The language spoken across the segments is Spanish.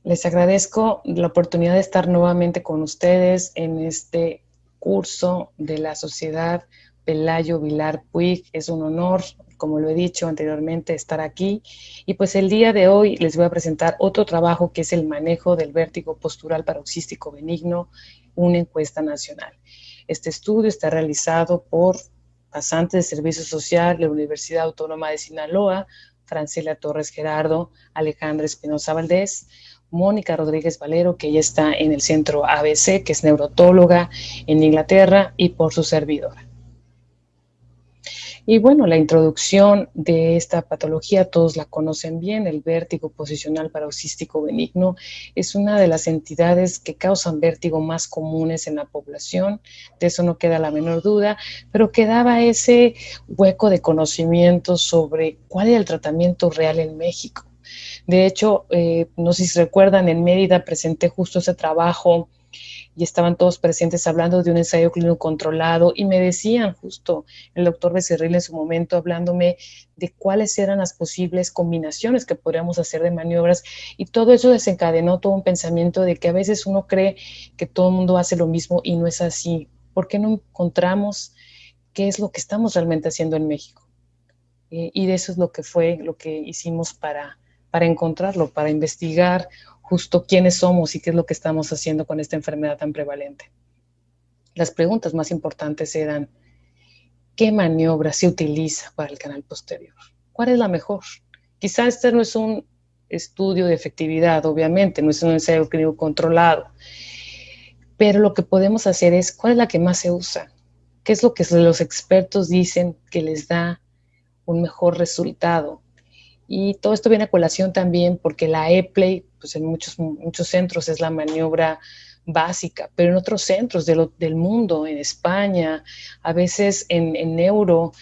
Les agradezco la oportunidad de estar nuevamente con ustedes en este curso de la Sociedad Pelayo Vilar Puig. Es un honor, como lo he dicho anteriormente, estar aquí. Y pues el día de hoy les voy a presentar otro trabajo que es el manejo del vértigo postural paroxístico benigno, una encuesta nacional. Este estudio está realizado por pasantes de servicio social de la Universidad Autónoma de Sinaloa, Francela Torres Gerardo, Alejandra Espinosa Valdés, Mónica Rodríguez Valero, que ella está en el centro ABC, que es neurotóloga en Inglaterra, y por su servidora. Y bueno, la introducción de esta patología, todos la conocen bien, el vértigo posicional paroxístico benigno es una de las entidades que causan vértigo más comunes en la población, de eso no queda la menor duda, pero quedaba ese hueco de conocimiento sobre cuál era el tratamiento real en México. De hecho, no sé si recuerdan, en Mérida presenté justo ese trabajo y estaban todos presentes hablando de un ensayo clínico controlado y me decían justo el doctor Becerril en su momento hablándome de cuáles eran las posibles combinaciones que podríamos hacer de maniobras y todo eso desencadenó todo un pensamiento de que a veces uno cree que todo el mundo hace lo mismo y no es así. ¿Por qué no encontramos qué es lo que estamos realmente haciendo en México? Y de eso es lo que fue lo que hicimos para encontrarlo, para investigar justo quiénes somos y qué es lo que estamos haciendo con esta enfermedad tan prevalente. Las preguntas más importantes eran, ¿qué maniobra se utiliza para el canal posterior? ¿Cuál es la mejor? Quizá este no es un estudio de efectividad, obviamente, no es un ensayo clínico controlado, pero lo que podemos hacer es, ¿cuál es la que más se usa? ¿Qué es lo que los expertos dicen que les da un mejor resultado? Y todo esto viene a colación también porque la E-Play, pues en muchos centros es la maniobra básica, pero en otros centros del mundo, en España, a veces en neuro,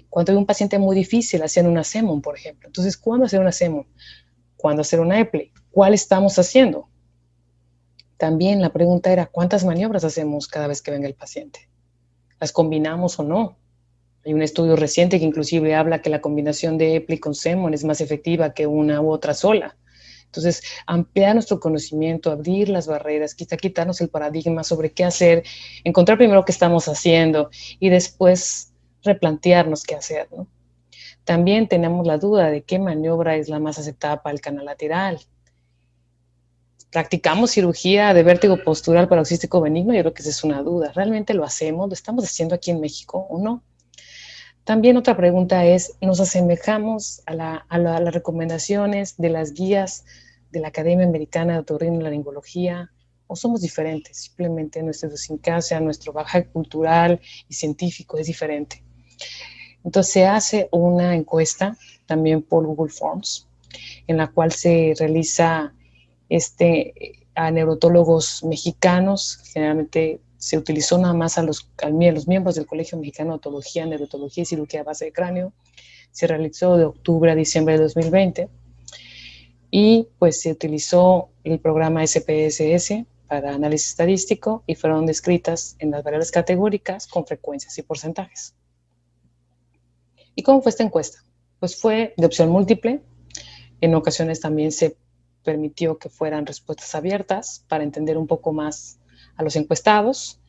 cuando hay un paciente muy difícil, hacían una SEMON, por ejemplo. Entonces, ¿cuándo hacer una SEMON? ¿Cuándo hacer una E-Play? ¿Cuál estamos haciendo? También la pregunta era, ¿cuántas maniobras hacemos cada vez que venga el paciente? ¿Las combinamos o no? Hay un estudio reciente que inclusive habla que la combinación de EPLI con SEMON es más efectiva que una u otra sola. Entonces, ampliar nuestro conocimiento, abrir las barreras, quizá quitarnos el paradigma sobre qué hacer, encontrar primero qué estamos haciendo y después replantearnos qué hacer, ¿no? También tenemos la duda de qué maniobra es la más aceptada para el canal lateral. ¿Practicamos cirugía de vértigo postural paroxístico benigno? Yo creo que esa es una duda. ¿Realmente lo hacemos? ¿Lo estamos haciendo aquí en México o no? También otra pregunta es, ¿nos asemejamos a las recomendaciones de las guías de la Academia Americana de Otorrinolaringología o somos diferentes? Simplemente nuestra idiosincrasia, nuestro bagaje cultural y científico es diferente. Entonces se hace una encuesta también por Google Forms en la cual se realiza a neurotólogos mexicanos, generalmente se utilizó nada más a los miembros del Colegio Mexicano de Otología, Neurotología y Cirugía a Base de Cráneo. Se realizó de octubre a diciembre de 2020 y pues se utilizó el programa SPSS para análisis estadístico y fueron descritas en las variables categóricas con frecuencias y porcentajes. ¿Y cómo fue esta encuesta? Pues fue de opción múltiple. En ocasiones también se permitió que fueran respuestas abiertas para entender un poco más a los encuestados.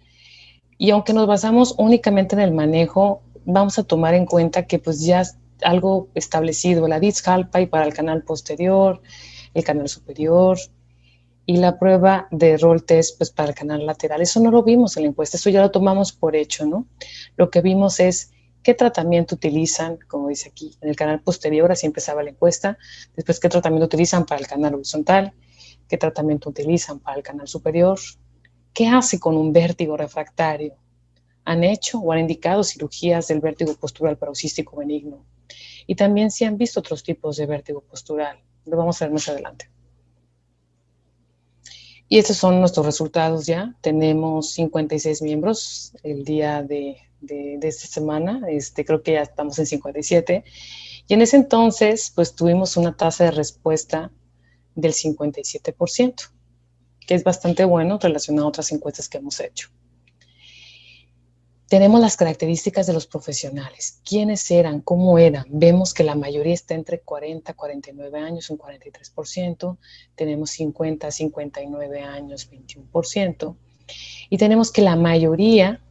Y aunque nos basamos únicamente en el manejo, vamos a tomar en cuenta que pues ya algo establecido, la DISC-HALPAI para el canal posterior, el canal superior y la prueba de roll test pues para el canal lateral. Eso no lo vimos en la encuesta, eso ya lo tomamos por hecho, ¿no? Lo que vimos es qué tratamiento utilizan, como dice aquí, en el canal posterior, así empezaba la encuesta, después qué tratamiento utilizan para el canal horizontal, qué tratamiento utilizan para el canal superior, qué hace con un vértigo refractario, han hecho o han indicado cirugías del vértigo postural paroxístico benigno y también si han visto otros tipos de vértigo postural, lo vamos a ver más adelante. Y estos son nuestros resultados ya. Tenemos 56 miembros el día de esta semana. Creo que ya estamos en 57. Y en ese entonces, pues tuvimos una tasa de respuesta del 57%, que es bastante bueno relacionado a otras encuestas que hemos hecho. Tenemos las características de los profesionales. ¿Quiénes eran? ¿Cómo eran? Vemos que la mayoría está entre 40 a 49 años, un 43%. Tenemos 50 a 59 años, 21%. Y tenemos que la mayoría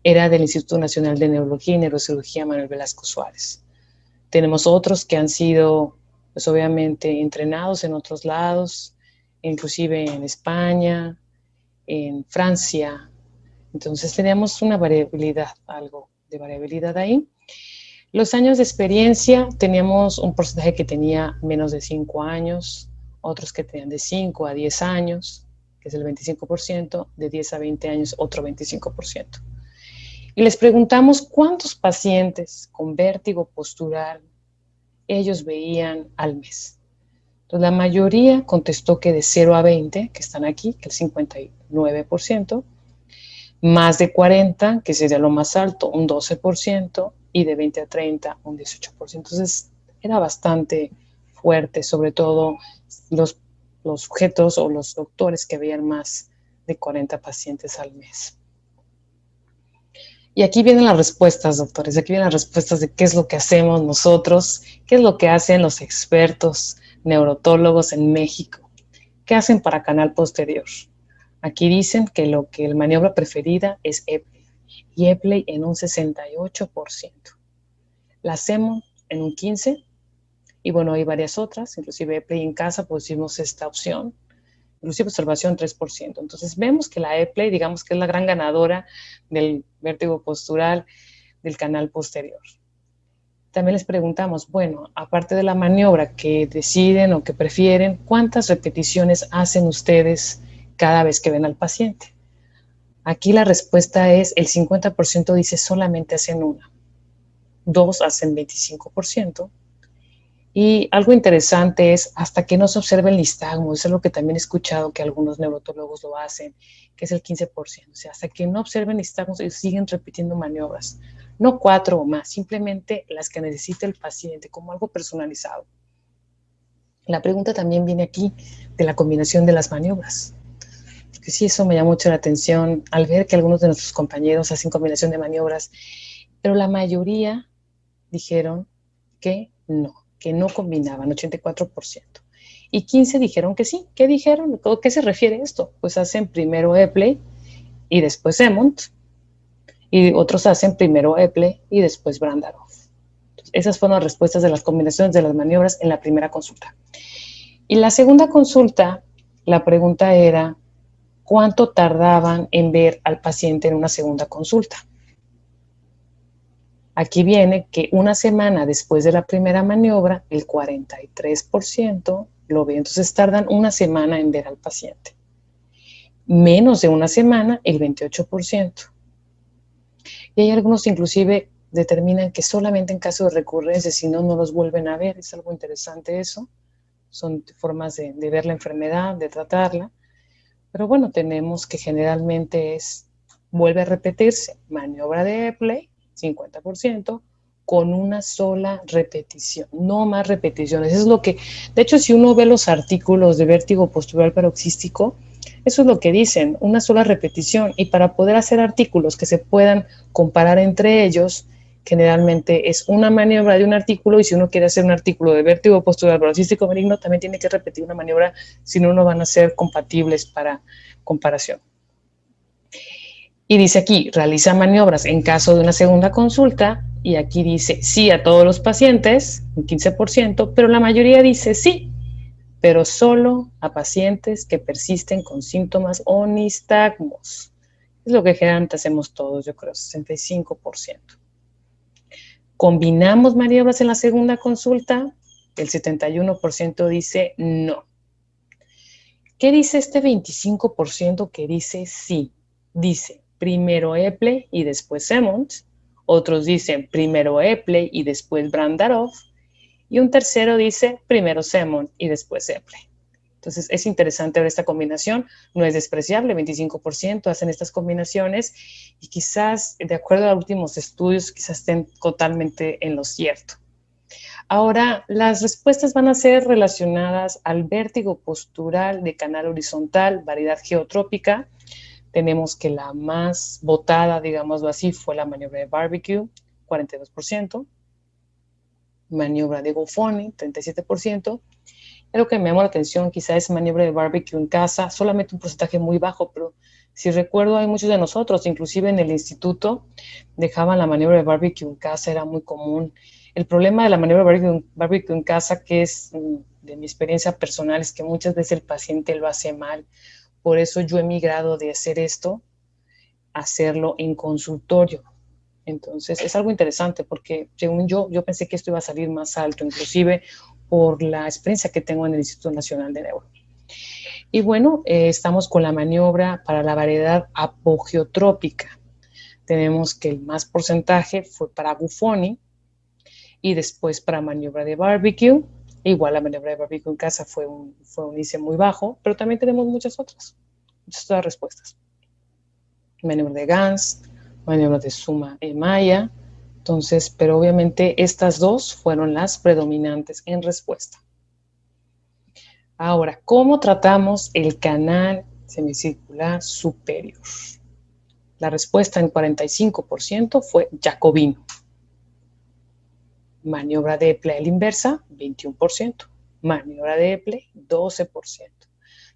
era del Instituto Nacional de Neurología y Neurocirugía Manuel Velasco Suárez. Tenemos otros que han sido, pues obviamente, entrenados en otros lados, inclusive en España, en Francia. Entonces teníamos una variabilidad, algo de variabilidad ahí. Los años de experiencia, teníamos un porcentaje que tenía menos de 5 años, otros que tenían de 5 a 10 años, que es el 25%, de 10 a 20 años, otro 25%. Y les preguntamos cuántos pacientes con vértigo postural ellos veían al mes. Entonces, la mayoría contestó que de 0 a 20, que están aquí, que el 59%, más de 40, que sería lo más alto, un 12%, y de 20 a 30, un 18%. Entonces, era bastante fuerte, sobre todo los sujetos o los doctores que veían más de 40 pacientes al mes. Y aquí vienen las respuestas, doctores, aquí vienen las respuestas de qué es lo que hacemos nosotros, qué es lo que hacen los expertos neurotólogos en México, qué hacen para canal posterior. Aquí dicen que la maniobra preferida es Epley, y Epley en un 68%. La hacemos en un 15%, y bueno, hay varias otras, inclusive Epley en casa pusimos esta opción, inclusive observación 3%. Entonces vemos que la Epley, digamos que es la gran ganadora del vértigo postural del canal posterior. También les preguntamos, bueno, aparte de la maniobra que deciden o que prefieren, ¿cuántas repeticiones hacen ustedes cada vez que ven al paciente? Aquí la respuesta es, el 50% dice solamente hacen una, 2 hacen 25%, y algo interesante es hasta que no se observe el nistagmo, eso es lo que también he escuchado que algunos neurotólogos lo hacen, que es el 15%, o sea, hasta que no observen nistagmos ellos siguen repitiendo maniobras, no 4 o más, simplemente las que necesite el paciente, como algo personalizado. La pregunta también viene aquí de la combinación de las maniobras, porque sí, eso me llama mucho la atención al ver que algunos de nuestros compañeros hacen combinación de maniobras, pero la mayoría dijeron que no combinaban, 84%. Y 15 dijeron que sí. ¿Qué dijeron? ¿A qué se refiere esto? Pues hacen primero Epley y después Emont, y otros hacen primero Epley y después Brandarov. Entonces, esas fueron las respuestas de las combinaciones de las maniobras en la primera consulta. Y la segunda consulta, la pregunta era, ¿cuánto tardaban en ver al paciente en una segunda consulta? Aquí viene que una semana después de la primera maniobra, el 43% lo ve. Entonces tardan una semana en ver al paciente. Menos de una semana, el 28%. Y hay algunos inclusive determinan que solamente en caso de recurrencia, si no, no los vuelven a ver. Es algo interesante eso. Son formas de ver la enfermedad, de tratarla. Pero bueno, tenemos que generalmente vuelve a repetirse, maniobra de Epley, 50%, con una sola repetición, no más repeticiones. Eso es lo que, de hecho, si uno ve los artículos de vértigo postural paroxístico, eso es lo que dicen, una sola repetición. Y para poder hacer artículos que se puedan comparar entre ellos, generalmente es una maniobra de un artículo, y si uno quiere hacer un artículo de vértigo postural paroxístico benigno, también tiene que repetir una maniobra, si no, no van a ser compatibles para comparación. Y dice aquí, realiza maniobras en caso de una segunda consulta, y aquí dice sí a todos los pacientes, un 15%, pero la mayoría dice sí, pero solo a pacientes que persisten con síntomas o nistagmos. Es lo que generalmente hacemos todos, yo creo, 65%. ¿Combinamos maniobras en la segunda consulta? El 71% dice no. ¿Qué dice este 25% que dice sí? Dice primero Epley y después Emont. Otros dicen primero Epley y después Brandarov. Y un tercero dice primero Emont y después Epley. Entonces es interesante ver esta combinación, no es despreciable, 25% hacen estas combinaciones y quizás, de acuerdo a últimos estudios, quizás estén totalmente en lo cierto. Ahora, las respuestas van a ser relacionadas al vértigo postural de canal horizontal, variedad geotrópica. Tenemos que la más votada, digámoslo así, fue la maniobra de barbecue, 42%, maniobra de GoFundMe, 37%. Lo que me llamó la atención quizá es maniobra de barbecue en casa, solamente un porcentaje muy bajo, pero si recuerdo hay muchos de nosotros, inclusive en el instituto, dejaban la maniobra de barbecue en casa, era muy común. El problema de la maniobra de barbecue en casa, que es de mi experiencia personal, es que muchas veces el paciente lo hace mal. Por eso yo he migrado de hacer esto a hacerlo en consultorio. Entonces es algo interesante porque según yo pensé que esto iba a salir más alto, inclusive por la experiencia que tengo en el Instituto Nacional de Neuro. Y bueno, estamos con la maniobra para la variedad apogeotrópica. Tenemos que el más porcentaje fue para GoFundMe y después para maniobra de barbecue. Igual la maniobra de barbecue en casa fue un índice muy bajo, pero también tenemos muchas otras respuestas. Maniobra de Gans, maniobra de Suma y Maya. Entonces, pero obviamente estas dos fueron las predominantes en respuesta. Ahora, ¿cómo tratamos el canal semicircular superior? La respuesta en 45% fue Jacobino. Maniobra de Eple a la inversa, 21%. Maniobra de Eple, 12%.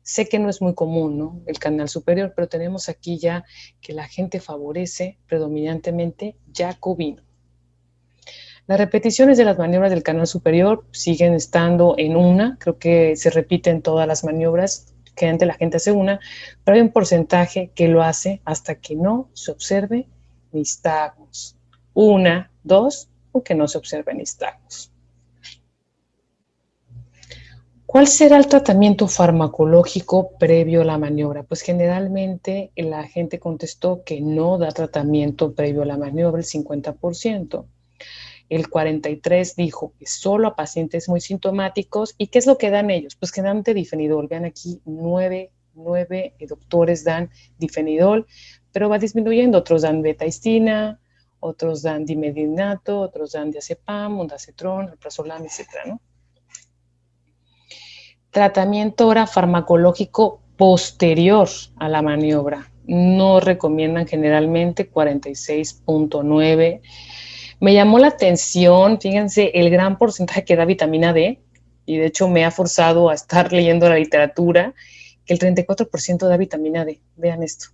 Sé que no es muy común, ¿no?, el canal superior, pero tenemos aquí ya que la gente favorece predominantemente Jacobino. Las repeticiones de las maniobras del canal superior siguen estando en una, creo que se repiten todas las maniobras, que la gente hace una, pero hay un porcentaje que lo hace hasta que no se observe nistagmos. Una, dos, o que no se observe nistagmos. ¿Cuál será el tratamiento farmacológico previo a la maniobra? Pues generalmente la gente contestó que no da tratamiento previo a la maniobra, el 50%. El 43% dijo que solo a pacientes muy sintomáticos. ¿Y qué es lo que dan ellos? Pues que dan difenidol. Vean aquí, 9 doctores dan difenidol, pero va disminuyendo. Otros dan betahistina, otros dan dimedinato, otros dan diazepam, ondansetron, alprazolam, etc., ¿no? Tratamiento ahora farmacológico posterior a la maniobra. No recomiendan generalmente, 46.9%. Me llamó la atención, fíjense, el gran porcentaje que da vitamina D, y de hecho me ha forzado a estar leyendo la literatura, que el 34% da vitamina D. Vean esto,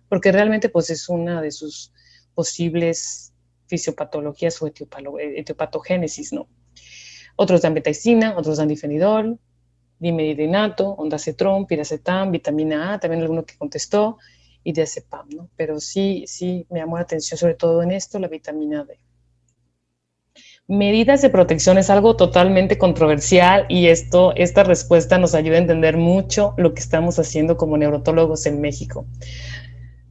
porque realmente pues es una de sus posibles fisiopatologías o etiopatogénesis, ¿no? Otros dan betaicina, otros dan difenidol, dimedinato, ondansetron, piracetam, vitamina A, también alguno que contestó, y diazepam, ¿no? Pero sí me llamó la atención, sobre todo en esto, la vitamina D. Medidas de protección es algo totalmente controversial y esta respuesta nos ayuda a entender mucho lo que estamos haciendo como neurotólogos en México.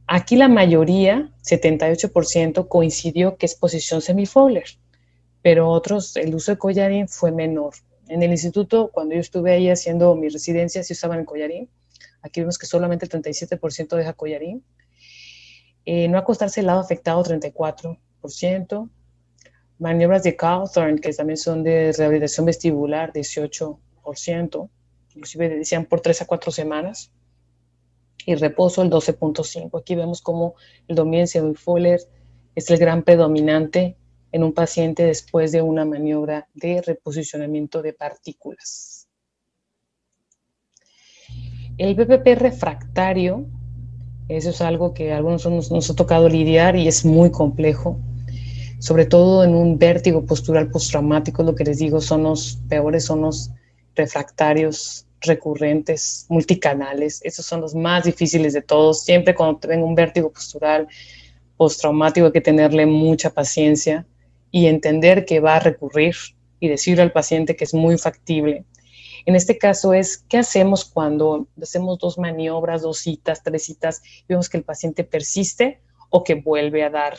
Aquí la mayoría, 78%, coincidió que es posición semifowler, pero otros, el uso de collarín fue menor. En el instituto, cuando yo estuve ahí haciendo mi residencia, sí usaban el collarín. Aquí vemos que solamente el 37% deja collarín. No acostarse al lado afectado, 34%. Maniobras de Cawthorne, que también son de rehabilitación vestibular, 18%. Inclusive decían por 3 a 4 semanas. Y reposo, el 12.5%. Aquí vemos cómo el dominio semifoller es el gran predominante en un paciente después de una maniobra de reposicionamiento de partículas. El BPP refractario, eso es algo que a algunos nos ha tocado lidiar y es muy complejo, sobre todo en un vértigo postural postraumático. Lo que les digo, son los peores, son los refractarios recurrentes, multicanales. Esos son los más difíciles de todos. Siempre cuando tengo un vértigo postural postraumático hay que tenerle mucha paciencia y entender que va a recurrir y decirle al paciente que es muy factible. En este caso es, ¿qué hacemos cuando hacemos 2 maniobras, 2 citas, 3 citas y vemos que el paciente persiste o que vuelve a dar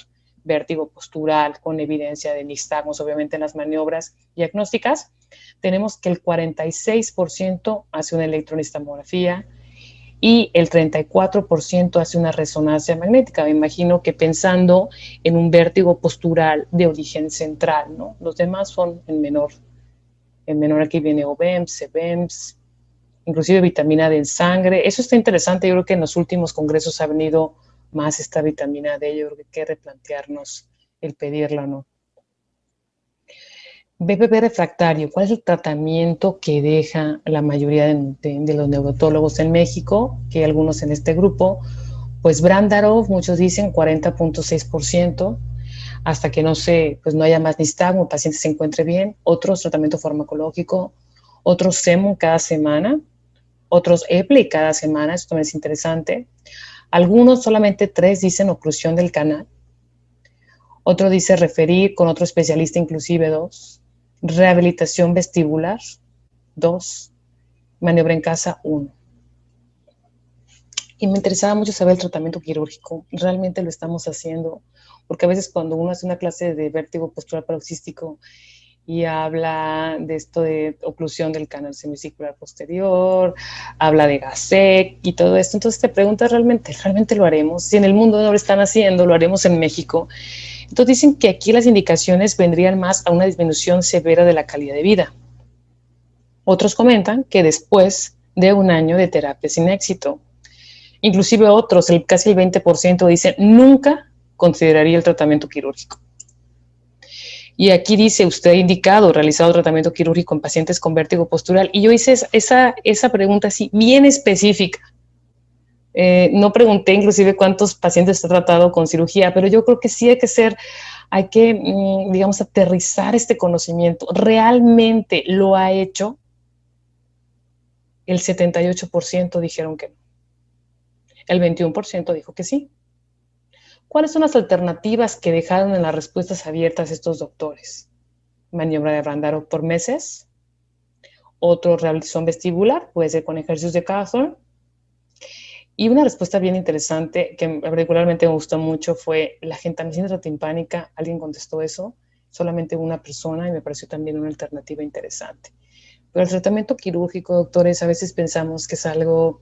vértigo postural con evidencia de nistagmos? Obviamente en las maniobras diagnósticas tenemos que el 46% hace una electronistamografía y el 34% hace una resonancia magnética. Me imagino que pensando en un vértigo postural de origen central, ¿no? Los demás son en menor. En menor aquí viene OBEMS, CBEMS, inclusive vitamina D en sangre. Eso está interesante, yo creo que en los últimos congresos ha venido más esta vitamina D, yo creo que hay que replantearnos el pedirla o no. BPP refractario, ¿cuál es el tratamiento que deja la mayoría de los neurotólogos en México? Que hay algunos en este grupo, pues Brandarov, muchos dicen 40.6%, hasta que no se, pues no haya más nistagmo, el paciente se encuentre bien, otros tratamiento farmacológico, otros SEMO cada semana, otros EPLE cada semana, esto también es interesante. Algunos, solamente 3, dicen oclusión del canal, otro dice referir con otro especialista, inclusive 2, rehabilitación vestibular, 2, maniobra en casa, 1. Y me interesaba mucho saber el tratamiento quirúrgico. ¿Realmente lo estamos haciendo? Porque a veces cuando uno hace una clase de vértigo postural paroxístico y habla de esto de oclusión del canal semicircular posterior, habla de GASEC y todo esto, entonces te preguntas, ¿realmente lo haremos? Si en el mundo no lo están haciendo, lo haremos en México. Entonces dicen que aquí las indicaciones vendrían más a una disminución severa de la calidad de vida. Otros comentan que después de un año de terapia sin éxito. Inclusive otros, casi el 20%, dicen nunca consideraría el tratamiento quirúrgico. Y aquí dice, usted ha indicado, realizado tratamiento quirúrgico en pacientes con vértigo postural. Y yo hice esa pregunta así, bien específica. No pregunté inclusive cuántos pacientes he tratado con cirugía, pero yo creo que sí hay que, digamos, aterrizar este conocimiento. ¿Realmente lo ha hecho? El 78% dijeron que no. El 21% dijo que sí. ¿Cuáles son las alternativas que dejaron en las respuestas abiertas estos doctores? Maniobra de Brandarov por meses, otro rehabilitación vestibular, puede ser con ejercicios de Cawthorne. Y una respuesta bien interesante que particularmente me gustó mucho fue la gentamicina tratimpánica. Alguien contestó eso, solamente una persona, y me pareció también una alternativa interesante. Pero el tratamiento quirúrgico, doctores, a veces pensamos que es algo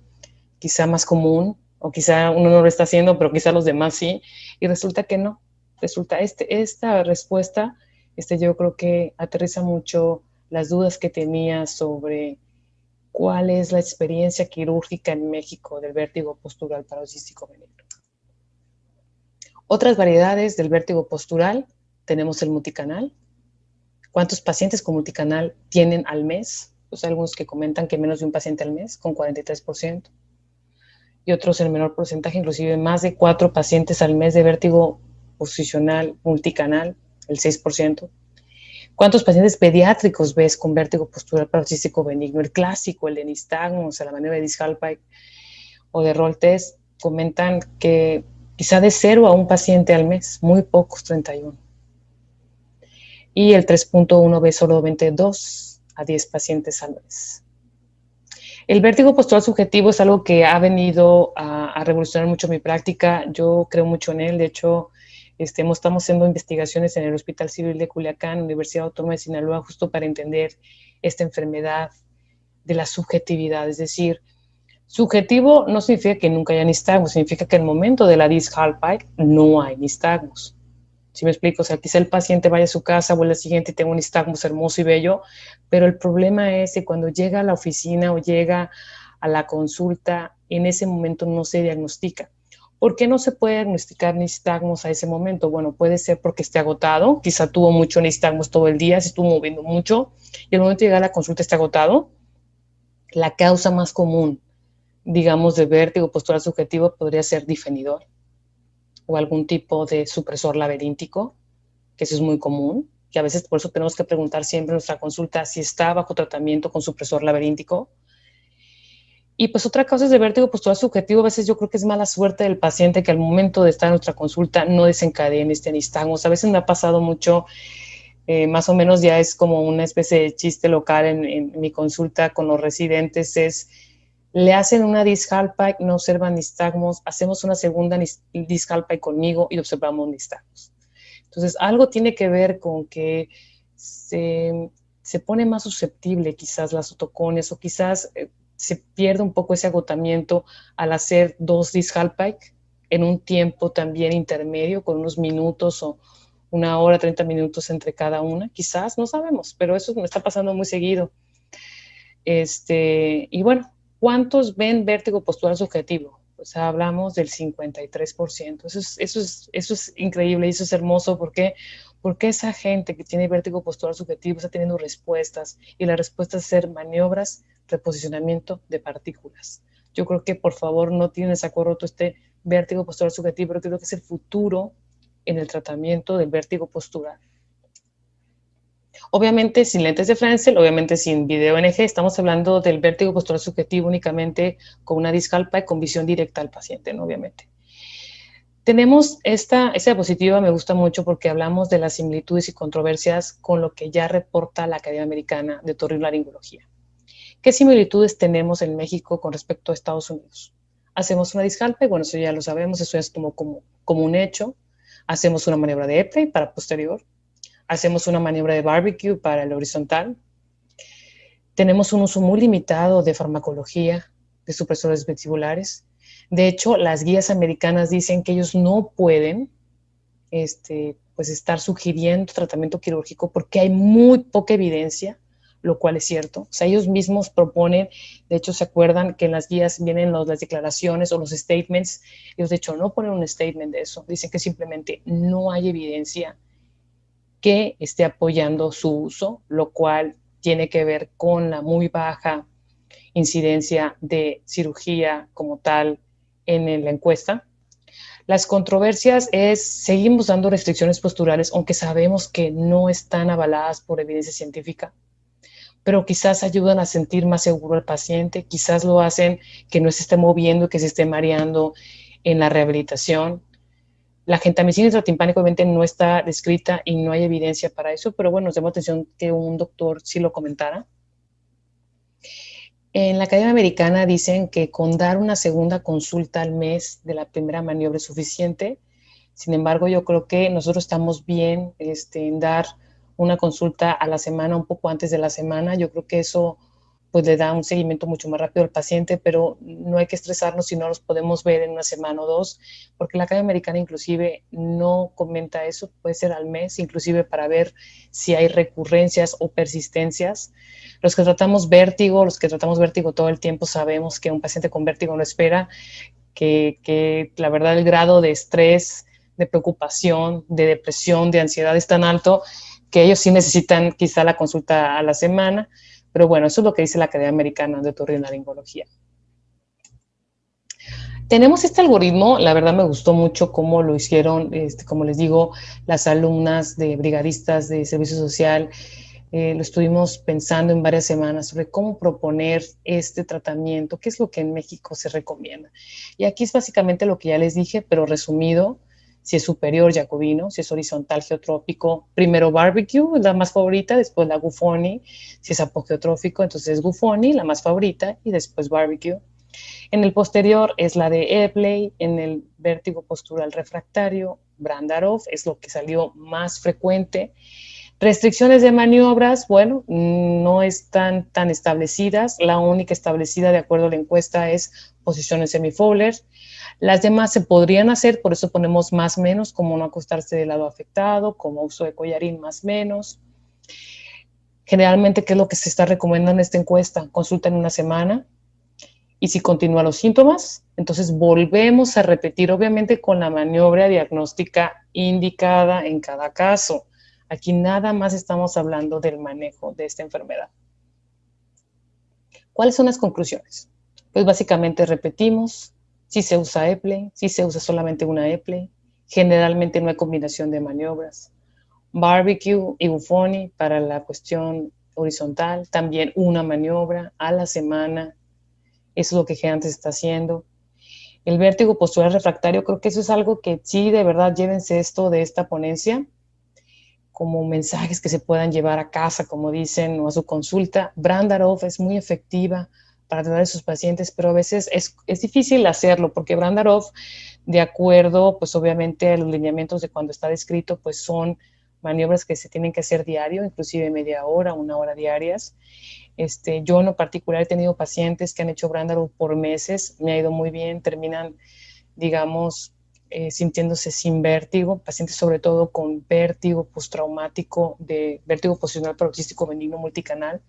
quizá más común, o quizá uno no lo está haciendo, pero quizá los demás sí, y resulta que no. Resulta esta respuesta, yo creo que aterriza mucho las dudas que tenía sobre cuál es la experiencia quirúrgica en México del vértigo postural paroxístico benigno. Otras variedades del vértigo postural, tenemos el multicanal. ¿Cuántos pacientes con multicanal tienen al mes? Pues hay algunos que comentan que menos de un paciente al mes, con 43%. Y otros en menor porcentaje, inclusive más de 4 pacientes al mes de vértigo posicional multicanal, el 6%. ¿Cuántos pacientes pediátricos ves con vértigo postural paroxístico benigno? El clásico, el de nistagmus, la maniobra de Disch-Hallpike o de Roll Test, comentan que quizá de 0 a un paciente al mes, muy pocos, 31. Y el 3.1 ve solamente 2 a 10 pacientes al mes. El vértigo postural subjetivo es algo que ha venido a revolucionar mucho mi práctica. Yo creo mucho en él. De hecho, estamos haciendo investigaciones en el Hospital Civil de Culiacán, Universidad Autónoma de Sinaloa, justo para entender esta enfermedad de la subjetividad. Es decir, subjetivo no significa que nunca haya nistagmus, significa que en el momento de la Disch-Hallpike no hay nistagmus. ¿Sí me explico? O sea, quizá el paciente vaya a su casa o el siguiente y tenga un nistagmus hermoso y bello, pero el problema es que cuando llega a la oficina o llega a la consulta, en ese momento no se diagnostica. ¿Por qué no se puede diagnosticar nistagmus a ese momento? Bueno, puede ser porque esté agotado, quizá tuvo mucho nistagmus todo el día, se estuvo moviendo mucho, y al momento de llegar a la consulta está agotado. La causa más común, digamos, de vértigo postural subjetivo podría ser difenidor o algún tipo de supresor laberíntico, que eso es muy común, que a veces por eso tenemos que preguntar siempre en nuestra consulta si está bajo tratamiento con supresor laberíntico. Y pues otra causa es de vértigo postural subjetivo. A veces yo creo que es mala suerte del paciente que al momento de estar en nuestra consulta no desencadene este nistagmus. A veces me ha pasado mucho, más o menos ya es como una especie de chiste local en mi consulta con los residentes, le hacen una Disch-Hallpike, no observan nistagmus, hacemos una segunda Disch-Hallpike conmigo y observamos nistagmus. Entonces, algo tiene que ver con que se pone más susceptible quizás las otocones o quizás se pierde un poco ese agotamiento al hacer 2 Disch-Hallpike en un tiempo también intermedio, con unos minutos o 1 hora, 30 minutos entre cada una. Quizás, no sabemos, pero eso me está pasando muy seguido. Y bueno, ¿cuántos ven vértigo postural subjetivo? Pues hablamos del 53%. Eso es increíble y eso es hermoso. ¿Por qué? Porque esa gente que tiene vértigo postural subjetivo está teniendo respuestas, y la respuesta es hacer maniobras, reposicionamiento de partículas. Yo creo que, por favor, no tienen saco roto este vértigo postural subjetivo, pero creo que es el futuro en el tratamiento del vértigo postural. Obviamente sin lentes de Frenzel, obviamente sin video NG, estamos hablando del vértigo postural subjetivo únicamente con una discalpa y con visión directa al paciente, ¿no? Obviamente. Tenemos esta diapositiva, me gusta mucho porque hablamos de las similitudes y controversias con lo que ya reporta la Academia Americana de Otorrinolaringología. ¿Qué similitudes tenemos en México con respecto a Estados Unidos? Hacemos una discalpa, y bueno, eso ya lo sabemos, eso es como un hecho. Hacemos una maniobra de Epley para posterior. Hacemos una maniobra de barbecue para el horizontal. Tenemos un uso muy limitado de farmacología, de supresores vestibulares. De hecho, las guías americanas dicen que ellos no pueden pues estar sugiriendo tratamiento quirúrgico porque hay muy poca evidencia, lo cual es cierto. O sea, ellos mismos proponen, de hecho, se acuerdan que en las guías vienen las declaraciones o los statements. Ellos, de hecho, no ponen un statement de eso. Dicen que simplemente no hay evidencia que esté apoyando su uso, lo cual tiene que ver con la muy baja incidencia de cirugía como tal en la encuesta. Las controversias es, seguimos dando restricciones posturales, aunque sabemos que no están avaladas por evidencia científica, pero quizás ayudan a sentir más seguro al paciente, quizás lo hacen que no se esté moviendo, que se esté mareando en la rehabilitación. La gentamicina intratimpánica obviamente no está descrita y no hay evidencia para eso, pero bueno, nos llamó atención que un doctor sí lo comentara. En la Academia Americana dicen que con dar una segunda consulta al mes de la primera maniobra es suficiente. Sin embargo, yo creo que nosotros estamos bien en dar una consulta a la semana, un poco antes de la semana. Yo creo que eso pues le da un seguimiento mucho más rápido al paciente, pero no hay que estresarnos si no los podemos ver en una semana o dos, porque la Academia Americana inclusive no comenta eso, puede ser al mes, inclusive para ver si hay recurrencias o persistencias. Los que tratamos vértigo todo el tiempo sabemos que un paciente con vértigo no espera, que la verdad el grado de estrés, de preocupación, de depresión, de ansiedad es tan alto que ellos sí necesitan quizá la consulta a la semana. Pero bueno, eso es lo que dice la Academia Americana de Otorrinolaringología. Tenemos este algoritmo, la verdad me gustó mucho cómo lo hicieron, como les digo, las alumnas de brigadistas de servicio social. Lo estuvimos pensando en varias semanas sobre cómo proponer este tratamiento, qué es lo que en México se recomienda. Y aquí es básicamente lo que ya les dije, pero resumido: si es superior, jacobino; si es horizontal, geotrópico, primero barbecue, la más favorita, después la Gufoni; si es apogeotrófico, entonces Gufoni, la más favorita, y después barbecue. En el posterior es la de Epley. En el vértigo postural refractario, Brandarov es lo que salió más frecuente. Restricciones de maniobras, bueno, no están tan establecidas. La única establecida de acuerdo a la encuesta es posiciones semifowler. Las demás se podrían hacer, por eso ponemos más menos, como no acostarse del lado afectado, como uso de collarín más menos. Generalmente, ¿qué es lo que se está recomendando en esta encuesta? Consulta en una semana. Y si continúan los síntomas, entonces volvemos a repetir, obviamente con la maniobra diagnóstica indicada en cada caso. Aquí nada más estamos hablando del manejo de esta enfermedad. ¿Cuáles son las conclusiones? Pues básicamente repetimos: si se usa Epley, si se usa solamente una Epley, generalmente no hay combinación de maniobras. Barbecue y Gufoni para la cuestión horizontal, también una maniobra a la semana. Eso es lo que antes está haciendo. El vértigo postural refractario, creo que eso es algo que sí, de verdad, llévense esto de esta ponencia como mensajes que se puedan llevar a casa, como dicen, o a su consulta. Brandarov es muy efectiva para tratar a sus pacientes, pero a veces es difícil hacerlo, porque Brandarov, de acuerdo, pues obviamente a los lineamientos de cuando está descrito, pues son maniobras que se tienen que hacer diario, inclusive media hora, una hora diarias. Yo en lo particular he tenido pacientes que han hecho Brandarov por meses, me ha ido muy bien, terminan, digamos, sintiéndose sin vértigo, pacientes sobre todo con vértigo postraumático, de vértigo posicional paroxístico benigno multicanal.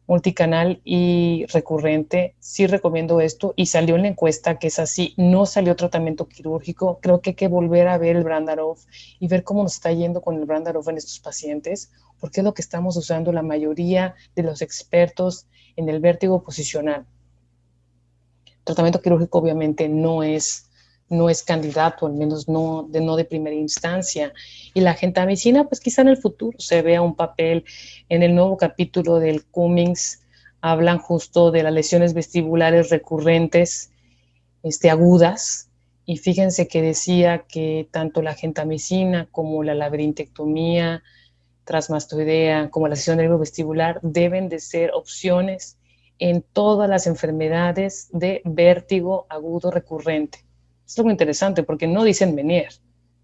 multicanal y recurrente. Sí recomiendo esto y salió en la encuesta que es así, no salió tratamiento quirúrgico. Creo que hay que volver a ver el Brandarov y ver cómo nos está yendo con el Brandarov en estos pacientes, porque es lo que estamos usando la mayoría de los expertos en el vértigo posicional. Tratamiento quirúrgico obviamente no es candidato, al menos no de primera instancia. Y la gentamicina, pues quizá en el futuro se vea un papel. En el nuevo capítulo del Cummings hablan justo de las lesiones vestibulares recurrentes, agudas, y fíjense que decía que tanto la gentamicina como la labirintectomía transmastoidea, como la lesión vestibular, deben de ser opciones en todas las enfermedades de vértigo agudo recurrente. Es algo interesante porque no dicen Menier,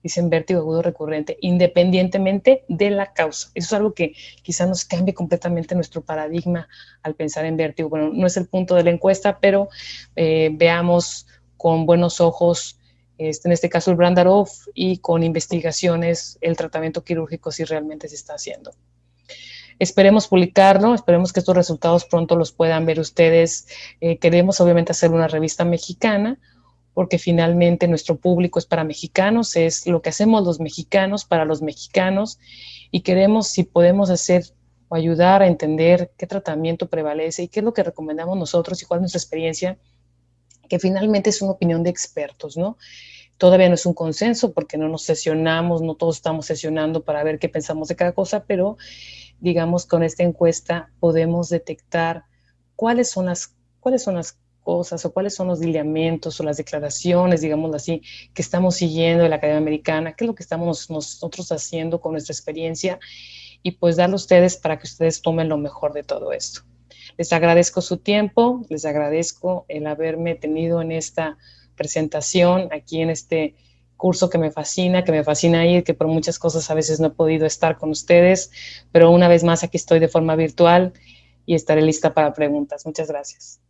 dicen vértigo agudo recurrente, independientemente de la causa. Eso es algo que quizá nos cambie completamente nuestro paradigma al pensar en vértigo. Bueno, no es el punto de la encuesta, pero veamos con buenos ojos en este caso el Brandarov, y con investigaciones el tratamiento quirúrgico si realmente se está haciendo. Esperemos publicarlo, esperemos que estos resultados pronto los puedan ver ustedes. Queremos obviamente hacer una revista mexicana, porque finalmente nuestro público es para mexicanos, es lo que hacemos los mexicanos para los mexicanos, y queremos, si podemos hacer o ayudar a entender qué tratamiento prevalece y qué es lo que recomendamos nosotros y cuál es nuestra experiencia, que finalmente es una opinión de expertos, ¿no? Todavía no es un consenso porque no nos sesionamos, no todos estamos sesionando para ver qué pensamos de cada cosa, pero digamos con esta encuesta podemos detectar cuáles son las cosas o cuáles son los lineamientos o las declaraciones, digámoslo así, que estamos siguiendo de la Academia Americana, qué es lo que estamos nosotros haciendo con nuestra experiencia, y pues darlo a ustedes para que ustedes tomen lo mejor de todo esto. Les agradezco su tiempo, les agradezco el haberme tenido en esta presentación, aquí en este curso que me fascina ir, que por muchas cosas a veces no he podido estar con ustedes, pero una vez más aquí estoy de forma virtual y estaré lista para preguntas. Muchas gracias.